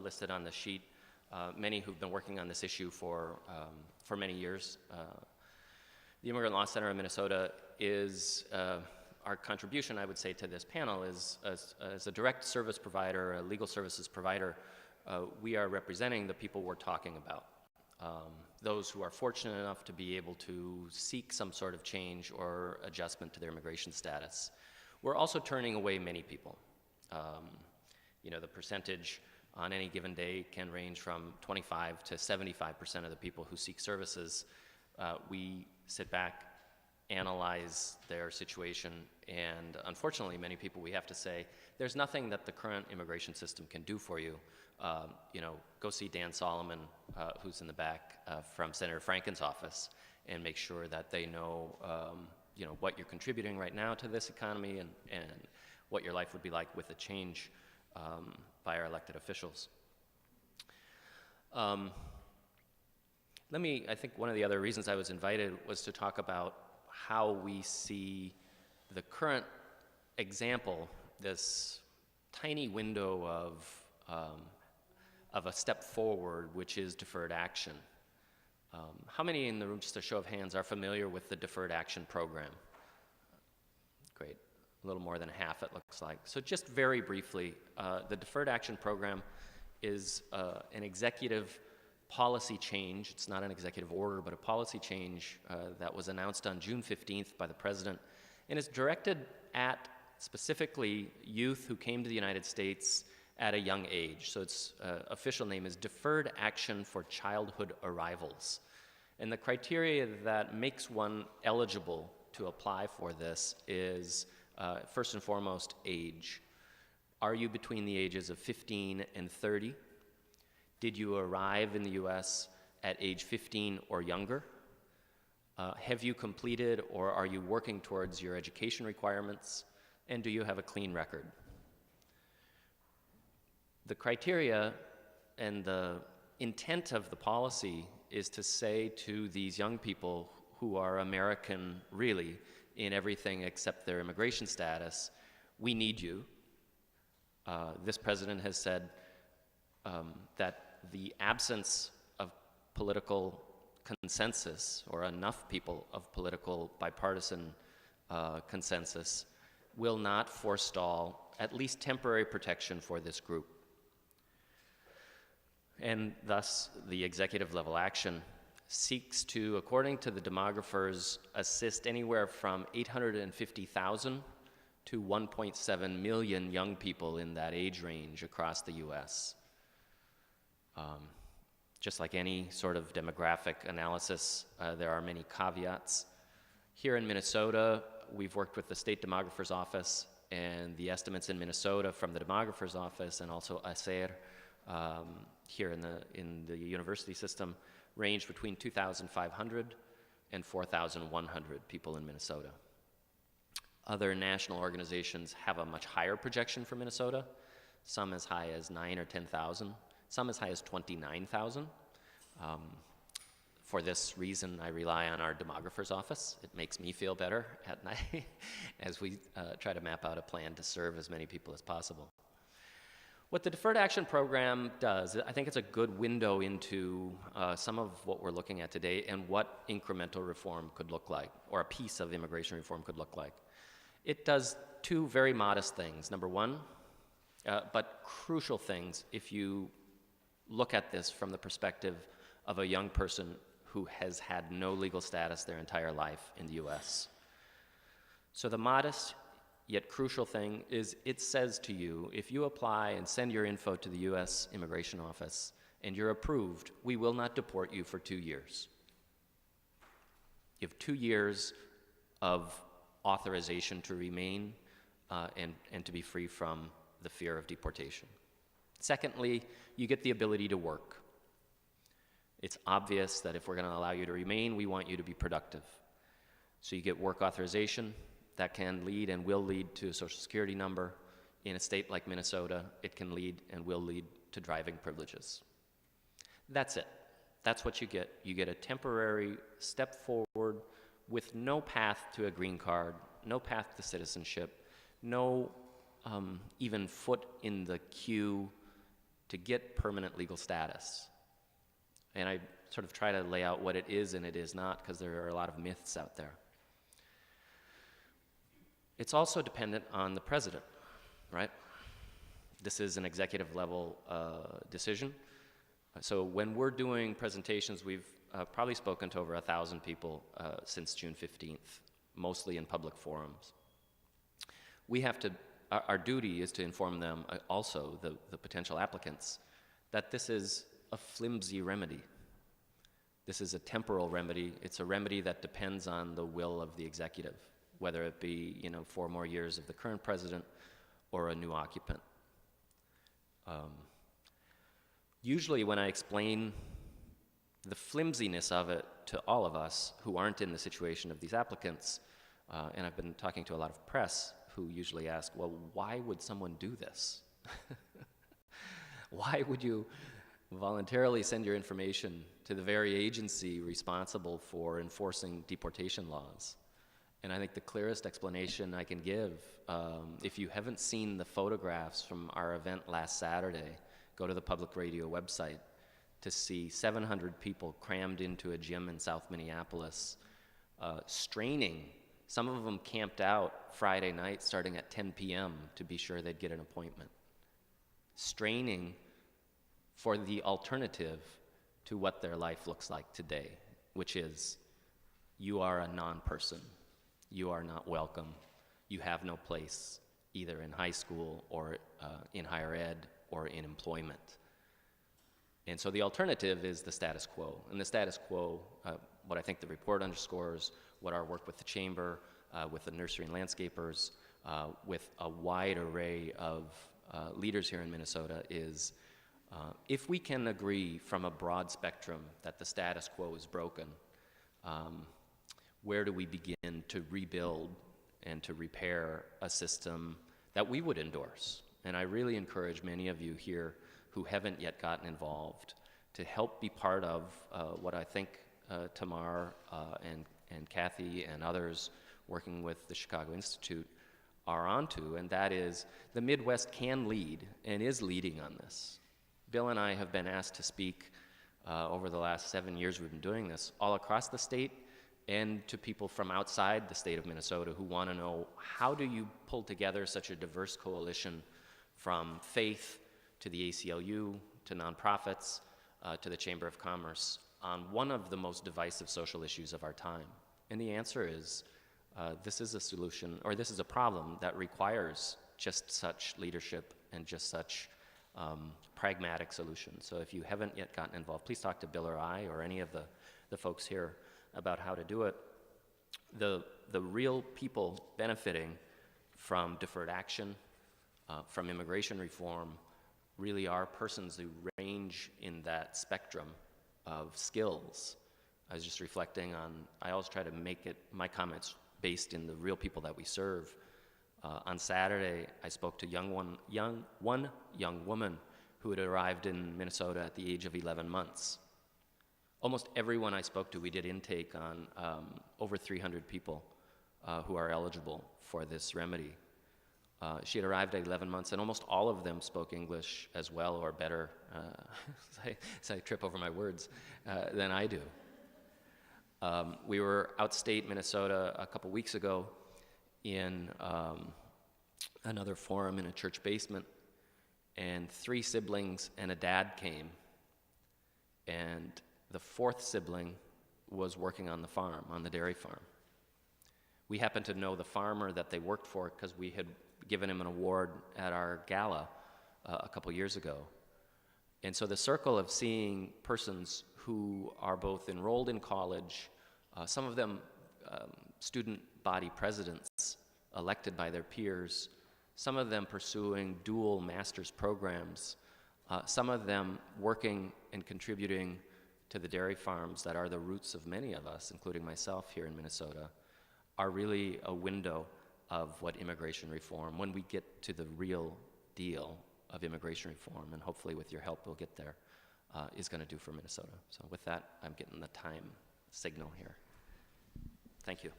listed on the sheet, many who've been working on this issue for many years. The Immigrant Law Center of Minnesota is, our contribution, I would say, to this panel is as a direct service provider, a legal services provider, we are representing the people we're talking about. Those who are fortunate enough to be able to seek some sort of change or adjustment to their immigration status. We're also turning away many people. You know, the percentage on any given day can range from 25 to 75% of the people who seek services. We sit back, analyze their situation, and unfortunately, many people, we have to say, there's nothing that the current immigration system can do for you. You know, go see Dan Solomon, who's in the back from Senator Franken's office, and make sure that they know, you know, what you're contributing right now to this economy and what your life would be like with a change by our elected officials. I think one of the other reasons I was invited was to talk about how we see the current example, this tiny window of a step forward, which is deferred action. How many in the room, just a show of hands, are familiar with the Deferred Action program? Great, a little more than half it looks like. So just very briefly, the Deferred Action program is an executive policy change. It's not an executive order, but a policy change that was announced on June 15th by the President, and is directed at specifically youth who came to the United States at a young age. So its official name is Deferred Action for Childhood Arrivals. And the criteria that makes one eligible to apply for this is, first and foremost, age. Are you between the ages of 15 and 30? Did you arrive in the U.S. at age 15 or younger? Have you completed or are you working towards your education requirements? And do you have a clean record? The criteria and the intent of the policy is to say to these young people who are American, really, in everything except their immigration status, we need you. This president has said that the absence of political consensus, or enough people of political bipartisan consensus, will not forestall at least temporary protection for this group. And thus, the executive level action seeks to, according to the demographers, assist anywhere from 850,000 to 1.7 million young people in that age range across the U.S. Just like any sort of demographic analysis, there are many caveats. Here in Minnesota, we've worked with the State Demographer's Office, and the estimates in Minnesota from the Demographer's Office and also ACER here in the university system range between 2,500 and 4,100 people in Minnesota. Other national organizations have a much higher projection for Minnesota, some as high as 9,000 or 10,000, some as high as 29,000. For this reason, I rely on our demographer's office. It makes me feel better at night as we try to map out a plan to serve as many people as possible. What the Deferred Action Program does, I think it's a good window into some of what we're looking at today and what incremental reform could look like, or a piece of immigration reform could look like. It does two very modest things. Number one, but crucial things if you look at this from the perspective of a young person who has had no legal status their entire life in the U.S. So the modest yet crucial thing is it says to you, if you apply and send your info to the U.S. Immigration Office and you're approved, we will not deport you for 2 years. You have 2 years of authorization to remain and to be free from the fear of deportation. Secondly, you get the ability to work. It's obvious that if we're going to allow you to remain, we want you to be productive. So you get work authorization. That can lead and will lead to a Social Security number. In a state like Minnesota, it can lead and will lead to driving privileges. That's it. That's what you get. You get a temporary step forward with no path to a green card, no path to citizenship, no even foot in the queue to get permanent legal status. And I sort of try to lay out what it is and it is not, because there are a lot of myths out there. It's also dependent on the president, right? This is an executive level decision. So when we're doing presentations, we've probably spoken to over 1,000 people since June 15th, mostly in public forums. We have to, our duty is to inform them, also the potential applicants, that this is a flimsy remedy. This is a temporal remedy. It's a remedy that depends on the will of the executive, whether it be 4 more years of the current president or a new occupant. Usually when I explain the flimsiness of it to all of us who aren't in the situation of these applicants, and I've been talking to a lot of press who usually ask, well, why would someone do this? Why would you voluntarily send your information to the very agency responsible for enforcing deportation laws? And I think the clearest explanation I can give, if you haven't seen the photographs from our event last Saturday, go to the public radio website to see 700 people crammed into a gym in South Minneapolis, straining. Some of them camped out Friday night starting at 10 p.m. to be sure they'd get an appointment. Straining for the alternative to what their life looks like today, which is you are a non-person. You are not welcome. You have no place either in high school or in higher ed or in employment. And so the alternative is the status quo. And the status quo, what I think the report underscores, what our work with the chamber, with the nursery and landscapers, with a wide array of leaders here in Minnesota is, if we can agree from a broad spectrum that the status quo is broken, where do we begin to rebuild and to repair a system that we would endorse? And I really encourage many of you here who haven't yet gotten involved to help be part of what I think Tamar and Kathy and others working with the Chicago Institute are onto, and that is the Midwest can lead and is leading on this. Bill and I have been asked to speak over the last 7 years we've been doing this all across the state and to people from outside the state of Minnesota who want to know, how do you pull together such a diverse coalition from faith to the ACLU, to nonprofits, to the Chamber of Commerce on one of the most divisive social issues of our time? And the answer is, this is a solution, or this is a problem that requires just such leadership and just such pragmatic solutions. So if you haven't yet gotten involved, please talk to Bill or I or any of the folks here about how to do it. The real people benefiting from deferred action, from immigration reform, really are persons who range in that spectrum of skills. I was just reflecting on, I always try to make it, my comments based in the real people that we serve. On Saturday, I spoke to one young woman who had arrived in Minnesota at the age of 11 months. Almost everyone I spoke to, we did intake on over 300 people who are eligible for this remedy. She had arrived at 11 months, and almost all of them spoke English as well or better, as I trip over my words, than I do. We were outstate Minnesota a couple weeks ago in another forum in a church basement, and 3 siblings and a dad came, and the 4th sibling was working on the farm, on the dairy farm. We happened to know the farmer that they worked for because we had given him an award at our gala a couple years ago. And so the circle of seeing persons who are both enrolled in college, some of them student body presidents elected by their peers, some of them pursuing dual master's programs, some of them working and contributing to the dairy farms that are the roots of many of us, including myself here in Minnesota, are really a window of what immigration reform, when we get to the real deal of immigration reform, and hopefully with your help we'll get there, is going to do for Minnesota. So with that, I'm getting the time signal here. Thank you.